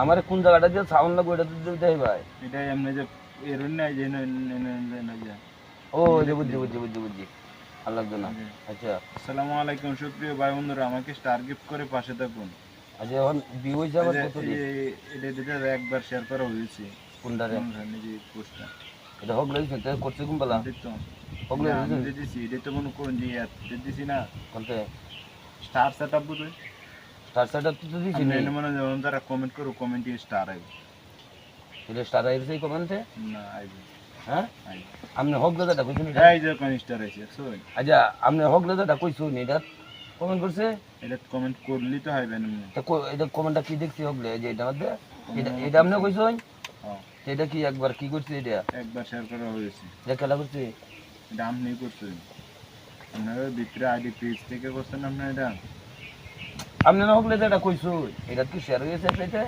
আমার কোন জায়গাটা দিয়ে সাউন্ড লাগবে ওটা দিতে হয় ভাই। এটা এমনি যে এরুন নাই যে ও যে বুঝছি আর লাগবে না। আচ্ছা আসসালামু আলাইকুম সুপ্রিয় ভাই বন্ধুরা, আমাকে স্টার গিফট করে পাশে থাকুন। আচ্ছা এখন ভিউ হয়েছে আমার কত দিন? এটা একবার শেয়ার করা হয়েছে কোনটারে যে পোস্টটা এটা হোক লাগছে তো করছে কোন বেলা তো হোক আমি লাগছে যে দিছি এটা তো মনে করুন যে দিছি না কোনতে স্টার সেটআপ বুঝে স্টার সেটআপ তো দিছি আমি নি মনে যখন তারা কমেন্ট করো কমেন্টে স্টার আইবে এটা স্টার আইছে কমেন্টে না আইবে হ্যাঁ আইবে আপনি হোক দাদাটা কইছেন এই যে কোন স্টার আইছে সই আচ্ছা আপনি হোক দাদাটা কইছুন এটা কমেন্ট করছে এটা কমেন্ট করলি তো হইবে না তা এটা কমেন্টটা কি দেখছি হোক যে এটা মধ্যে এটা আপনি কইছুন হ্যাঁ এটা কি একবার কি করছে এটা একবার শেয়ার করা হয়েছে এটা খেলা করছে এটা আপনি করছেন আপনারা ভিতরে আইডি পেজ থেকে করছেন আপনারা এটা আপনি হোক দাদাটা কইছুন এটা কি শেয়ার হয়েছে এটা